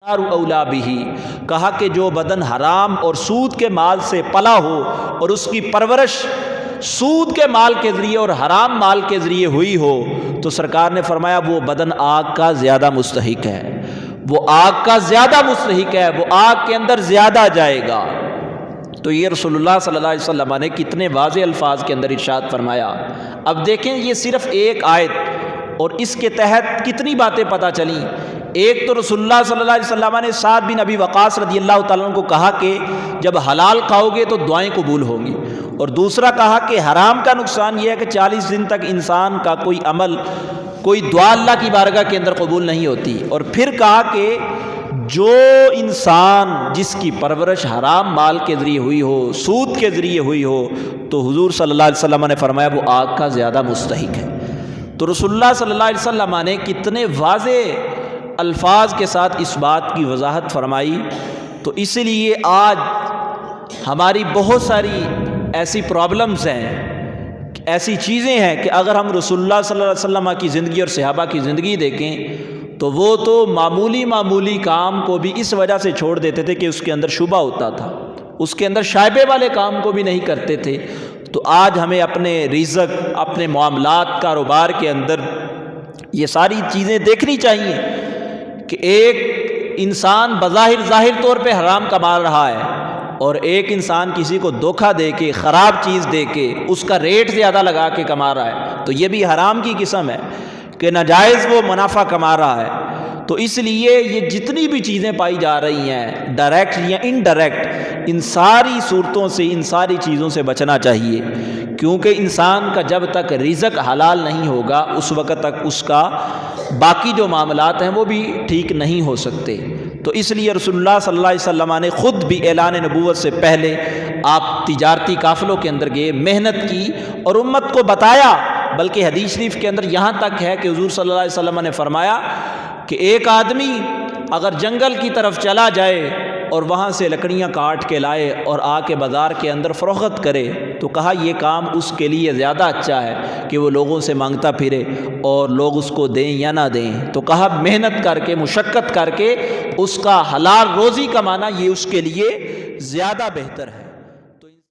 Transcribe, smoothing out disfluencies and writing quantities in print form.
اولا بھی، کہا کہ جو بدن حرام اور سود کے مال سے پلا ہو اور اس کی پرورش سود کے مال کے ذریعے اور حرام مال کے ذریعے ہوئی ہو تو سرکار نے فرمایا وہ بدن آگ کا زیادہ مستحق ہے، وہ آگ کا زیادہ مستحق ہے، وہ آگ کے اندر زیادہ جائے گا۔ تو یہ رسول اللہ صلی اللہ علیہ وسلم نے کتنے واضح الفاظ کے اندر ارشاد فرمایا۔ اب دیکھیں یہ صرف ایک آیت اور اس کے تحت کتنی باتیں پتہ چلیں۔ ایک تو رسول اللہ صلی اللہ علیہ وسلم نے سعد بن ابی وقاص رضی اللہ تعالیٰ عنہ کو کہا کہ جب حلال کھاؤ گے تو دعائیں قبول ہوں گی، اور دوسرا کہا کہ حرام کا نقصان یہ ہے کہ 40 دن تک انسان کا کوئی عمل، کوئی دعا اللہ کی بارگاہ کے اندر قبول نہیں ہوتی، اور پھر کہا کہ جو انسان جس کی پرورش حرام مال کے ذریعے ہوئی ہو، سود کے ذریعے ہوئی ہو، تو حضور صلی اللہ علیہ وسلم نے فرمایا وہ آگ کا زیادہ مستحق ہے۔ تو رسول اللہ صلی اللہ علیہ وسلم نے کتنے واضح الفاظ کے ساتھ اس بات کی وضاحت فرمائی۔ تو اس لیے آج ہماری بہت ساری ایسی پرابلمز ہیں، ایسی چیزیں ہیں کہ اگر ہم رسول اللہ صلی اللہ علیہ وسلم کی زندگی اور صحابہ کی زندگی دیکھیں تو وہ تو معمولی کام کو بھی اس وجہ سے چھوڑ دیتے تھے کہ اس کے اندر شبہ ہوتا تھا، اس کے اندر شائبے والے کام کو بھی نہیں کرتے تھے۔ تو آج ہمیں اپنے رزق، اپنے معاملات، کاروبار کے اندر یہ ساری چیزیں دیکھنی چاہیے کہ ایک انسان ظاہر طور پہ حرام کما رہا ہے اور ایک انسان کسی کو دھوکہ دے کے، خراب چیز دے کے، اس کا ریٹ زیادہ لگا کے کما رہا ہے، تو یہ بھی حرام کی قسم ہے کہ ناجائز وہ منافع کما رہا ہے۔ تو اس لیے یہ جتنی بھی چیزیں پائی جا رہی ہیں ڈائریکٹ یا انڈائریکٹ، ان ساری صورتوں سے، ان ساری چیزوں سے بچنا چاہیے، کیونکہ انسان کا جب تک رزق حلال نہیں ہوگا اس وقت تک اس کا باقی جو معاملات ہیں وہ بھی ٹھیک نہیں ہو سکتے۔ تو اس لیے رسول اللہ صلی اللہ علیہ وسلم نے خود بھی اعلان نبوت سے پہلے آپ تجارتی قافلوں کے اندر گئے، محنت کی اور امت کو بتایا، بلکہ حدیث شریف کے اندر یہاں تک ہے کہ حضور صلی اللہ علیہ وسلم نے فرمایا کہ ایک آدمی اگر جنگل کی طرف چلا جائے اور وہاں سے لکڑیاں کاٹ کے لائے اور آ کے بازار کے اندر فروخت کرے تو کہا یہ کام اس کے لیے زیادہ اچھا ہے کہ وہ لوگوں سے مانگتا پھرے اور لوگ اس کو دیں یا نہ دیں۔ تو کہا محنت کر کے، مشقت کر کے اس کا حلال روزی کمانا یہ اس کے لیے زیادہ بہتر ہے۔